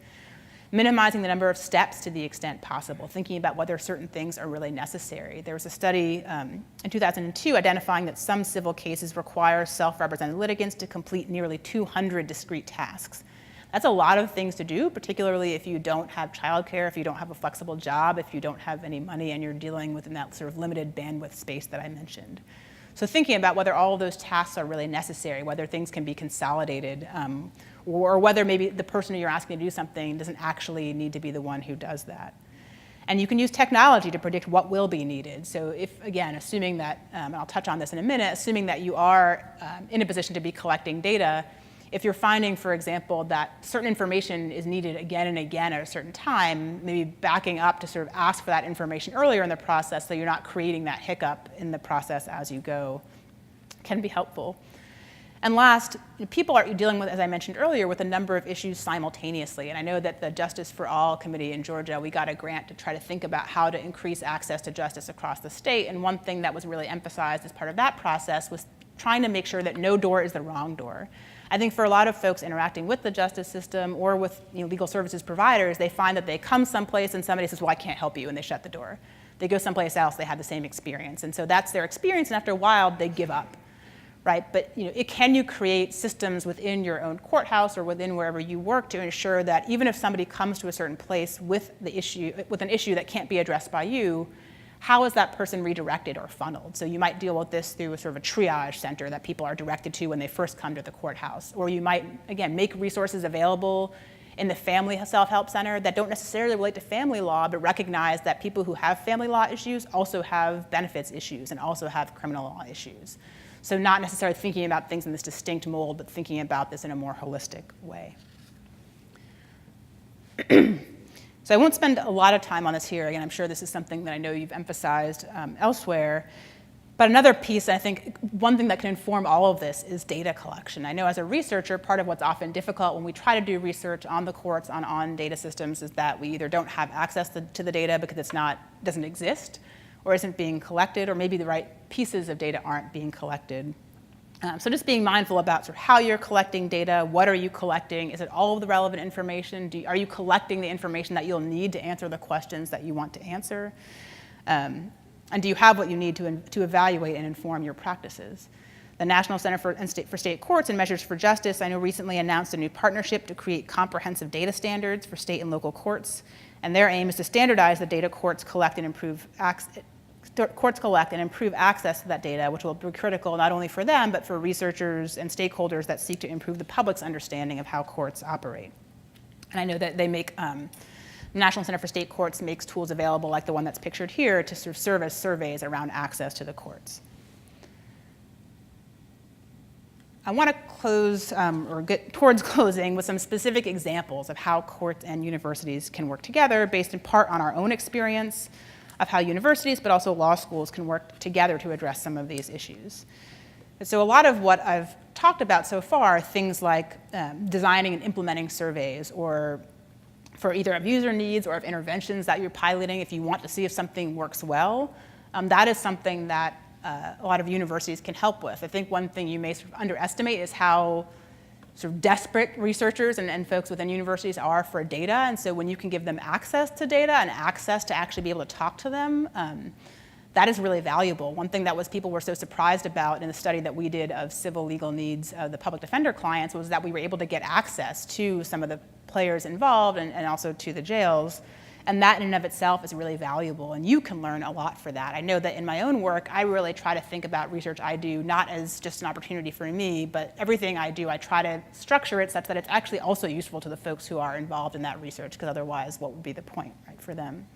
Minimizing the number of steps to the extent possible, thinking about whether certain things are really necessary. There was a study in 2002 identifying that some civil cases require self-represented litigants to complete nearly 200 discrete tasks. That's a lot of things to do, particularly if you don't have childcare, if you don't have a flexible job, if you don't have any money and you're dealing within that sort of limited bandwidth space that I mentioned. So thinking about whether all of those tasks are really necessary, whether things can be consolidated, or whether maybe the person who you're asking to do something doesn't actually need to be the one who does that. And you can use technology to predict what will be needed. So if, again, assuming that, and I'll touch on this in a minute, assuming that you are in a position to be collecting data, if you're finding, for example, that certain information is needed again and again at a certain time, maybe backing up to sort of ask for that information earlier in the process so you're not creating that hiccup in the process as you go can be helpful. And last, people are dealing with, as I mentioned earlier, with a number of issues simultaneously. And I know that the Justice for All Committee in Georgia, we got a grant to try to think about how to increase access to justice across the state. And one thing that was really emphasized as part of that process was trying to make sure that no door is the wrong door. I think for a lot of folks interacting with the justice system or with legal services providers, they find that they come someplace and somebody says, well, I can't help you, and they shut the door. They go someplace else, they have the same experience. And so that's their experience, and after a while, they give up. Right? But can you create systems within your own courthouse or within wherever you work to ensure that even if somebody comes to a certain place with an issue that can't be addressed by you, how is that person redirected or funneled? So you might deal with this through a sort of a triage center that people are directed to when they first come to the courthouse. Or you might, again, make resources available in the family self-help center that don't necessarily relate to family law, but recognize that people who have family law issues also have benefits issues and also have criminal law issues. So not necessarily thinking about things in this distinct mold, but thinking about this in a more holistic way. So I won't spend a lot of time on this here. Again, I'm sure this is something that I know you've emphasized elsewhere. But another piece, I think, one thing that can inform all of this is data collection. I know as a researcher, part of what's often difficult when we try to do research on the courts, on data systems, is that we either don't have access to the data because it doesn't exist, or isn't being collected, or maybe the right pieces of data aren't being collected. So just being mindful about sort of how you're collecting data, what are you collecting, is it all of the relevant information, are you collecting the information that you'll need to answer the questions that you want to answer, and do you have what you need to evaluate and inform your practices? The National Center for State Courts and Measures for Justice, I know recently announced a new partnership to create comprehensive data standards for state and local courts, and their aim is to standardize the data courts collect and improve access to that data, which will be critical not only for them, but for researchers and stakeholders that seek to improve the public's understanding of how courts operate. And I know that they make, the National Center for State Courts makes tools available like the one that's pictured here to sort of serve as surveys around access to the courts. I want to close, or get towards closing, with some specific examples of how courts and universities can work together based in part on our own experience of how universities, but also law schools, can work together to address some of these issues. And so a lot of what I've talked about so far are things like designing and implementing surveys, or for either of user needs or of interventions that you're piloting if you want to see if something works well. That is something that a lot of universities can help with. I think one thing you may sort of underestimate is how sort of desperate researchers and folks within universities are for data, and so when you can give them access to data and access to actually be able to talk to them, that is really valuable. One thing that people were so surprised about in the study that we did of civil legal needs of the public defender clients was that we were able to get access to some of the players involved and also to the jails. And that in and of itself is really valuable, and you can learn a lot for that. I know that in my own work, I really try to think about research I do not as just an opportunity for me, but everything I do, I try to structure it such that it's actually also useful to the folks who are involved in that research, because otherwise, what would be the point, right, for them?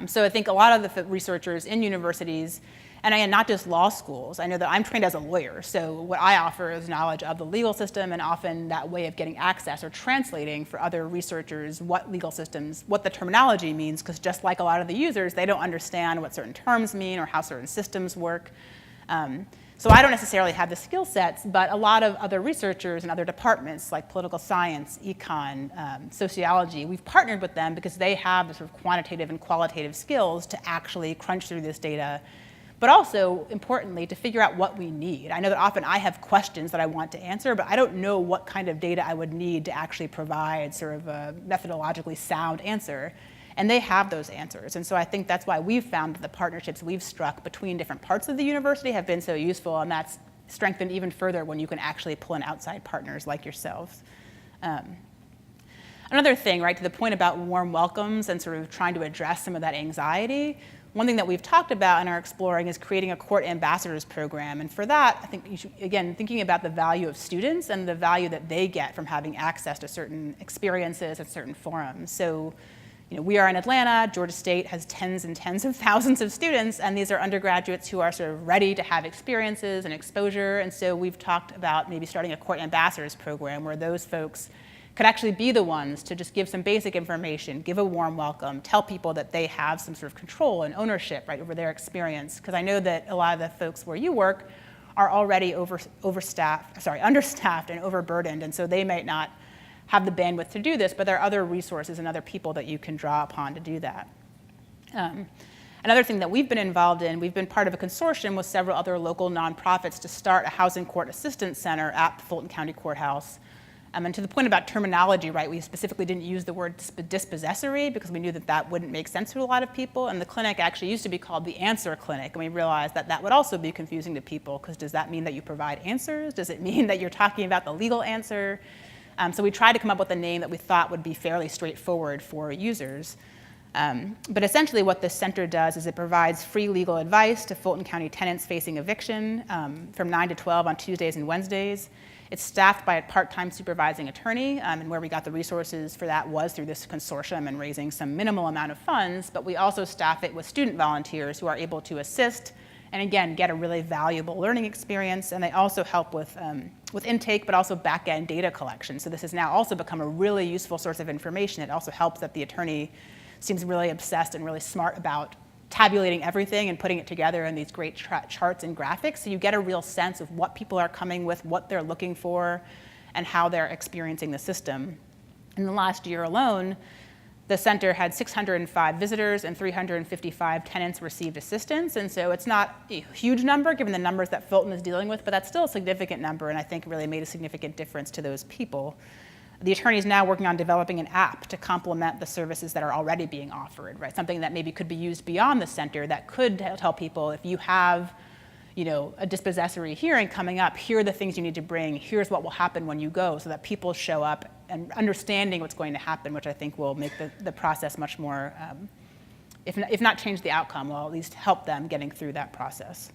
So I think a lot of the researchers in universities, and again, not just law schools. I know that I'm trained as a lawyer, so what I offer is knowledge of the legal system and often that way of getting access or translating for other researchers what legal systems, what the terminology means, because just like a lot of the users, they don't understand what certain terms mean or how certain systems work. So I don't necessarily have the skill sets, but a lot of other researchers in other departments like political science, econ, sociology, we've partnered with them because they have the sort of quantitative and qualitative skills to actually crunch through this data, but also, importantly, to figure out what we need. I know that often I have questions that I want to answer, but I don't know what kind of data I would need to actually provide sort of a methodologically sound answer. And they have those answers. And so I think that's why we've found that the partnerships we've struck between different parts of the university have been so useful, and that's strengthened even further when you can actually pull in outside partners like yourselves. Another thing, right, to the point about warm welcomes and sort of trying to address some of that anxiety, one thing that we've talked about and are exploring is creating a court ambassadors program. And for that, I think you should, again, thinking about the value of students and the value that they get from having access to certain experiences at certain forums. So, we are in Atlanta, Georgia State has tens and tens of thousands of students, and these are undergraduates who are sort of ready to have experiences and exposure, and so we've talked about maybe starting a court ambassadors program where those folks could actually be the ones to just give some basic information, give a warm welcome, tell people that they have some sort of control and ownership over their experience, because I know that a lot of the folks where you work are already understaffed and overburdened, and so they might not have the bandwidth to do this, but there are other resources and other people that you can draw upon to do that. Another thing that we've been involved in, we've been part of a consortium with several other local nonprofits to start a housing court assistance center at the Fulton County Courthouse. And to the point about terminology, right, we specifically didn't use the word dispossessory because we knew that that wouldn't make sense to a lot of people, and the clinic actually used to be called the Answer Clinic, and we realized that that would also be confusing to people, because does that mean that you provide answers? Does it mean that you're talking about the legal answer? So we tried to come up with a name that we thought would be fairly straightforward for users. But essentially what this center does is it provides free legal advice to Fulton County tenants facing eviction from 9 to 12 on Tuesdays and Wednesdays. It's staffed by a part-time supervising attorney, and where we got the resources for that was through this consortium and raising some minimal amount of funds, but we also staff it with student volunteers who are able to assist and again, get a really valuable learning experience, and they also help with intake, but also back-end data collection. So this has now also become a really useful source of information. It also helps that the attorney seems really obsessed and really smart about tabulating everything and putting it together in these great charts and graphics, so you get a real sense of what people are coming with, what they're looking for, and how they're experiencing the system. In the last year alone, the center had 605 visitors and 355 tenants received assistance, and so it's not a huge number given the numbers that Fulton is dealing with, but that's still a significant number, and I think really made a significant difference to those people. The attorney is now working on developing an app to complement the services that are already being offered, right? Something that maybe could be used beyond the center that could tell people, if you have a dispossessory hearing coming up, here are the things you need to bring, here's what will happen when you go, so that people show up and understanding what's going to happen, which I think will make the process much more, if not change the outcome, will at least help them getting through that process.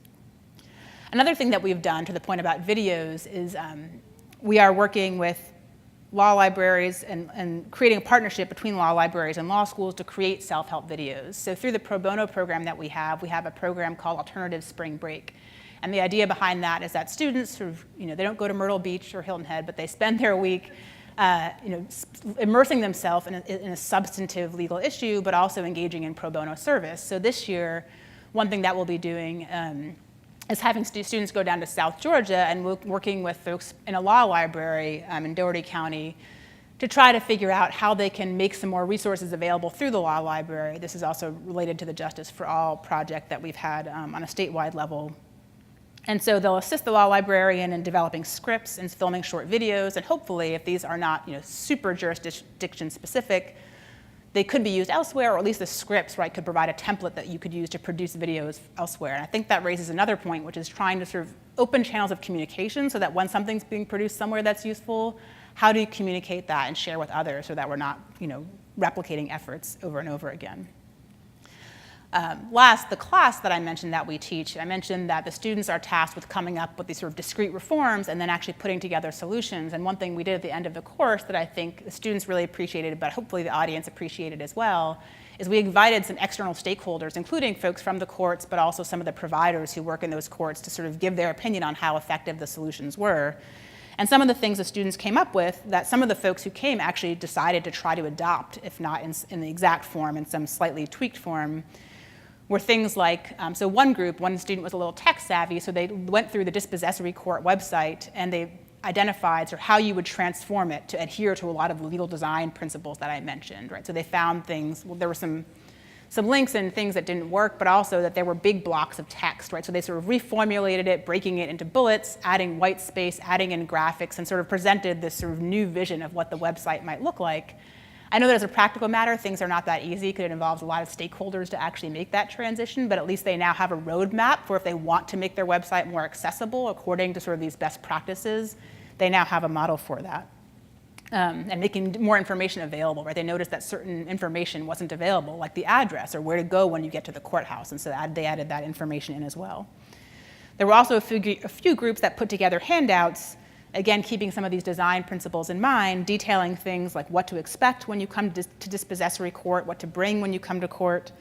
Another thing that we've done, to the point about videos, is we are working with law libraries and creating a partnership between law libraries and law schools to create self-help videos. So through the pro bono program that we have a program called Alternative Spring Break. And the idea behind that is that students they don't go to Myrtle Beach or Hilton Head, but they spend their week immersing themselves in a substantive legal issue, but also engaging in pro bono service. So this year, one thing that we'll be doing is having students go down to South Georgia and working with folks in a law library in Dougherty County to try to figure out how they can make some more resources available through the law library. This is also related to the Justice for All project that we've had on a statewide level. And so they'll assist the law librarian in developing scripts and filming short videos, and hopefully, if these are not super jurisdiction specific, they could be used elsewhere, or at least the scripts, right, could provide a template that you could use to produce videos elsewhere. And I think that raises another point, which is trying to sort of open channels of communication so that when something's being produced somewhere that's useful, how do you communicate that and share with others so that we're not replicating efforts over and over again. Last, the class that I mentioned that we teach, I mentioned that the students are tasked with coming up with these sort of discrete reforms and then actually putting together solutions. And one thing we did at the end of the course that I think the students really appreciated, but hopefully the audience appreciated as well, is we invited some external stakeholders, including folks from the courts, but also some of the providers who work in those courts, to sort of give their opinion on how effective the solutions were. And some of the things the students came up with, that some of the folks who came actually decided to try to adopt, if not in the exact form, in some slightly tweaked form, were things like, so one student was a little tech savvy, so they went through the dispossessory court website and they identified sort of how you would transform it to adhere to a lot of the legal design principles that I mentioned, right? So they found things, there were some links and things that didn't work, but also that there were big blocks of text, right? So they sort of reformulated it, breaking it into bullets, adding white space, adding in graphics, and sort of presented this sort of new vision of what the website might look like. I know that as a practical matter, things are not that easy because it involves a lot of stakeholders to actually make that transition, but at least they now have a roadmap for if they want to make their website more accessible according to sort of these best practices, they now have a model for that. And making more information available, right? They noticed that certain information wasn't available, like the address or where to go when you get to the courthouse, and so they added that information in as well. There were also a few groups that put together handouts Again, keeping some of these design principles in mind, detailing things like what to expect when you come to dispossessory court, what to bring when you come to court.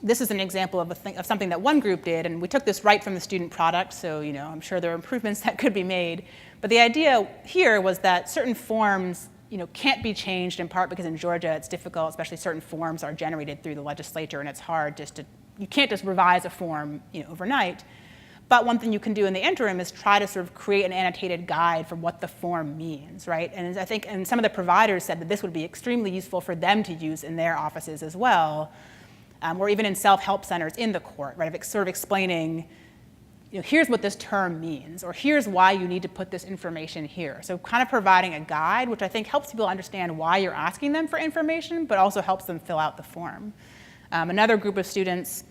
This is an example of something that one group did, and we took this right from the student product, so I'm sure there are improvements that could be made. But the idea here was that certain forms can't be changed, in part because in Georgia it's difficult, especially certain forms are generated through the legislature, and it's hard you can't just revise a form overnight. But one thing you can do in the interim is try to sort of create an annotated guide for what the form means, right? And I think, and some of the providers said that this would be extremely useful for them to use in their offices as well, or even in self-help centers in the court, right? Sort of explaining, here's what this term means, or here's why you need to put this information here. So kind of providing a guide, which I think helps people understand why you're asking them for information, but also helps them fill out the form. Another group of students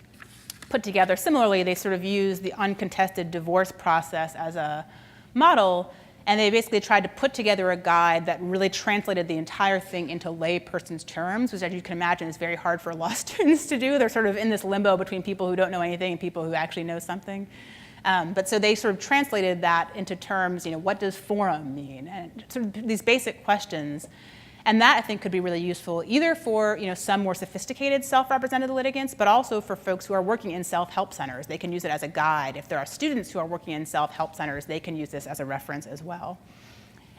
put together, similarly, they sort of used the uncontested divorce process as a model, and they basically tried to put together a guide that really translated the entire thing into layperson's terms, which, as you can imagine, is very hard for law students to do. They're sort of in this limbo between people who don't know anything and people who actually know something. But so they sort of translated that into terms, what does forum mean? And sort of these basic questions. And that, I think, could be really useful either for some more sophisticated self-represented litigants, but also for folks who are working in self-help centers. They can use it as a guide. If there are students who are working in self-help centers, they can use this as a reference as well.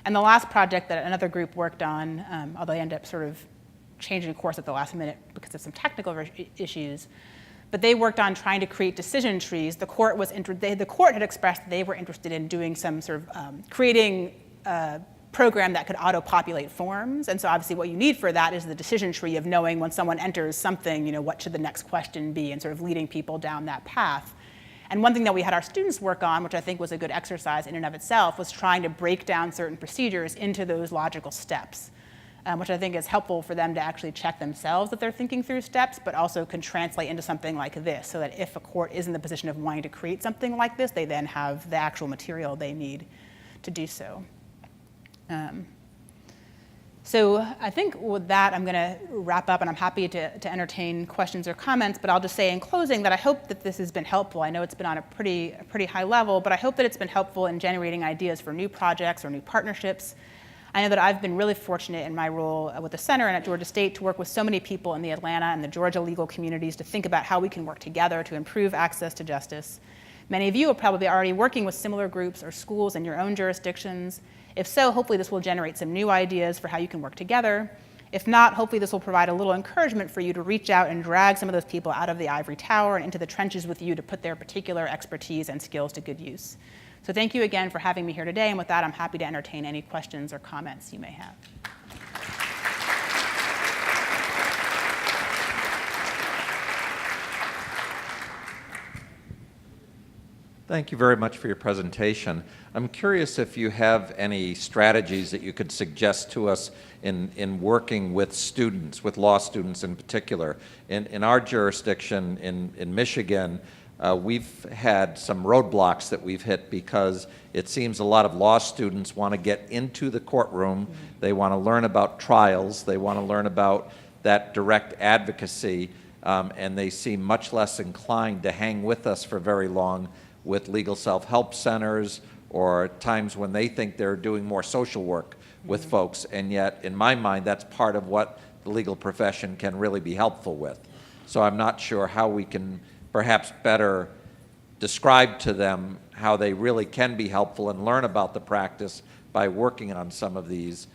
And the last project that another group worked on, although they ended up sort of changing course at the last minute because of some technical issues, but they worked on trying to create decision trees. The court had expressed that they were interested in doing some sort of creating program that could auto-populate forms. And so obviously what you need for that is the decision tree of knowing when someone enters something, what should the next question be, and sort of leading people down that path. And one thing that we had our students work on, which I think was a good exercise in and of itself, was trying to break down certain procedures into those logical steps, which I think is helpful for them to actually check themselves that they're thinking through steps, but also can translate into something like this, so that if a court is in the position of wanting to create something like this, they then have the actual material they need to do so. So I think with that, I'm going to wrap up, and I'm happy to entertain questions or comments, but I'll just say in closing that I hope that this has been helpful. I know it's been on a pretty high level, but I hope that it's been helpful in generating ideas for new projects or new partnerships. I know that I've been really fortunate in my role with the center and at Georgia State to work with so many people in the Atlanta and the Georgia legal communities to think about how we can work together to improve access to justice. Many of you are probably already working with similar groups or schools in your own jurisdictions. If so, hopefully this will generate some new ideas for how you can work together. If not, hopefully this will provide a little encouragement for you to reach out and drag some of those people out of the ivory tower and into the trenches with you to put their particular expertise and skills to good use. So thank you again for having me here today, and with that, I'm happy to entertain any questions or comments you may have. Thank you very much for your presentation. I'm curious if you have any strategies that you could suggest to us in working with students, with law students in particular. In our jurisdiction in Michigan, we've had some roadblocks that we've hit because it seems a lot of law students want to get into the courtroom. They want to learn about trials. They want to learn about that direct advocacy, and they seem much less inclined to hang with us for very long with legal self-help centers or times when they think they're doing more social work with folks. And yet, in my mind, that's part of what the legal profession can really be helpful with. So I'm not sure how we can perhaps better describe to them how they really can be helpful and learn about the practice by working on some of these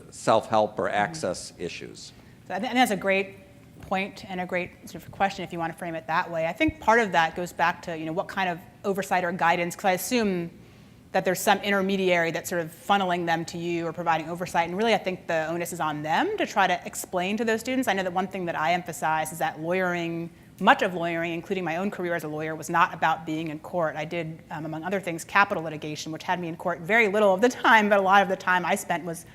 self-help or access issues. So I think that's a great point and a great sort of question if you want to frame it that way. I think part of that goes back to what kind of oversight or guidance, because I assume that there's some intermediary that's sort of funneling them to you or providing oversight, and really I think the onus is on them to try to explain to those students. I know that one thing that I emphasize is that lawyering, much of lawyering, including my own career as a lawyer, was not about being in court. I did, among other things, capital litigation, which had me in court very little of the time, but a lot of the time I spent was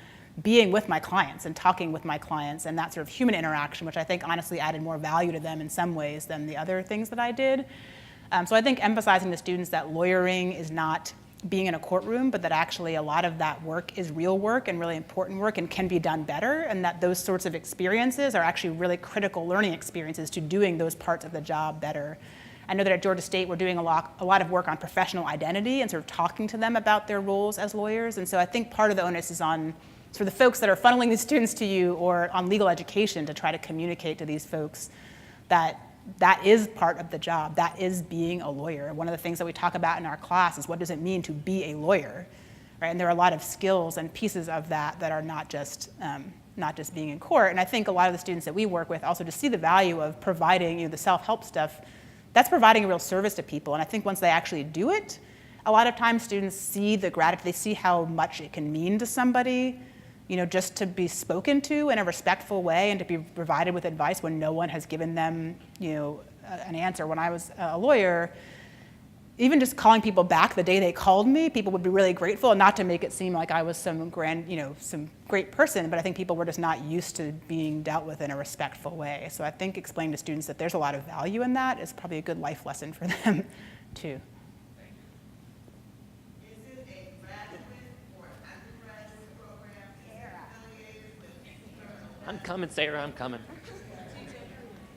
being with my clients and talking with my clients and that sort of human interaction, which I think honestly added more value to them in some ways than the other things that I did. So I think emphasizing to students that lawyering is not being in a courtroom, but that actually a lot of that work is real work and really important work and can be done better, and that those sorts of experiences are actually really critical learning experiences to doing those parts of the job better. I know that at Georgia State we're doing a lot of work on professional identity and sort of talking to them about their roles as lawyers. And so I think part of the onus is on sort of the folks that are funneling these students to you or on legal education to try to communicate to these folks that that is part of the job. That is being a lawyer. One of the things that we talk about in our class is what does it mean to be a lawyer, right? And there are a lot of skills and pieces of that that are not just being in court. And I think a lot of the students that we work with also just see the value of providing, the self-help stuff. That's providing a real service to people. And I think once they actually do it, a lot of times students see the gratitude. They see how much it can mean to somebody, just to be spoken to in a respectful way and to be provided with advice when no one has given them, an answer. When I was a lawyer, even just calling people back the day they called me, people would be really grateful, and not to make it seem like I was some some great person, but I think people were just not used to being dealt with in a respectful way. So I think explaining to students that there's a lot of value in that is probably a good life lesson for them, too. I'm coming, Sarah, I'm coming.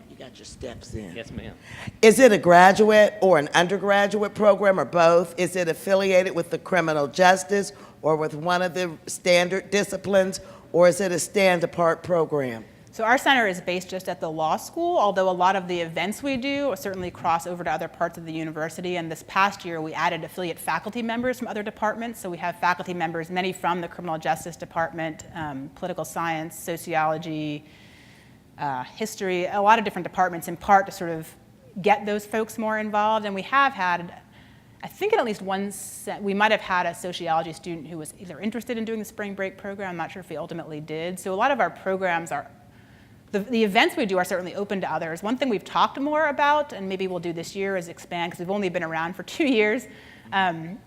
You got your steps in. Yes, ma'am. Is it a graduate or an undergraduate program or both? Is it affiliated with the criminal justice or with one of the standard disciplines, or is it a stand-apart program? So our center is based just at the law school, although a lot of the events we do certainly cross over to other parts of the university. And this past year, we added affiliate faculty members from other departments. So we have faculty members, many from the criminal justice department, political science, sociology, history, a lot of different departments, in part to sort of get those folks more involved. And we have had, I think in at least one we might have had a sociology student who was either interested in doing the spring break program. I'm not sure if we ultimately did. So a lot of our programs are, the events we do are certainly open to others. One thing we've talked more about, and maybe we'll do this year, is expand, because we've only been around for 2 years,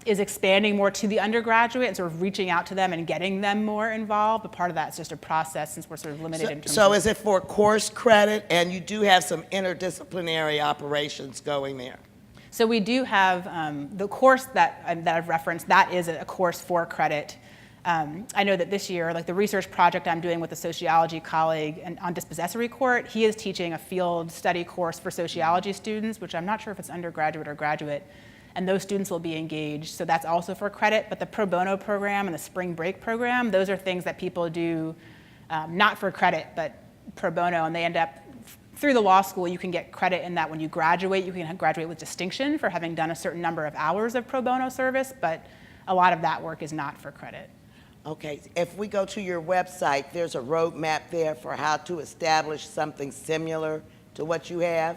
is expanding more to the undergraduate and sort of reaching out to them and getting them more involved. But part of that's just a process, since we're sort of limited in terms So of... is it for course credit, and you do have some interdisciplinary operations going there? So we do have the course that I've referenced, that is a course for credit. I know that this year, like the research project I'm doing with a sociology colleague on dispossessory court, he is teaching a field study course for sociology students, which I'm not sure if it's undergraduate or graduate, and those students will be engaged. So that's also for credit. But the pro bono program and the spring break program, those are things that people do not for credit, but pro bono, and they end up, through the law school, you can get credit in that when you graduate, you can graduate with distinction for having done a certain number of hours of pro bono service, but a lot of that work is not for credit. Okay, if we go to your website, there's a roadmap there for how to establish something similar to what you have?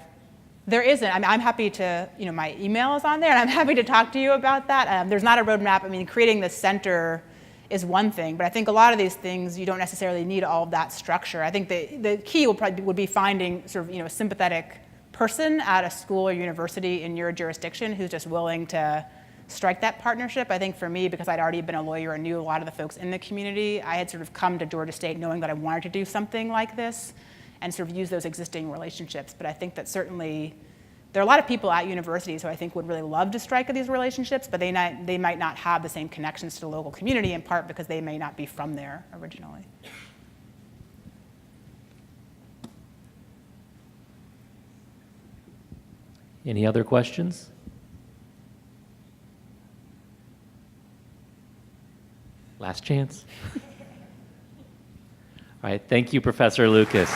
There isn't. I mean, I'm happy to, my email is on there, and I'm happy to talk to you about that. There's not a roadmap. I mean, creating the center is one thing, but I think a lot of these things, you don't necessarily need all of that structure. I think the key would be finding sort of, a sympathetic person at a school or university in your jurisdiction who's just willing to strike that partnership. I think for me, because I'd already been a lawyer and knew a lot of the folks in the community, I had sort of come to Georgia State knowing that I wanted to do something like this and sort of use those existing relationships. But I think that certainly there are a lot of people at universities who I think would really love to strike these relationships, but they might not have the same connections to the local community, in part because they may not be from there originally. Any other questions? Last chance. All right, thank you, Professor Lucas.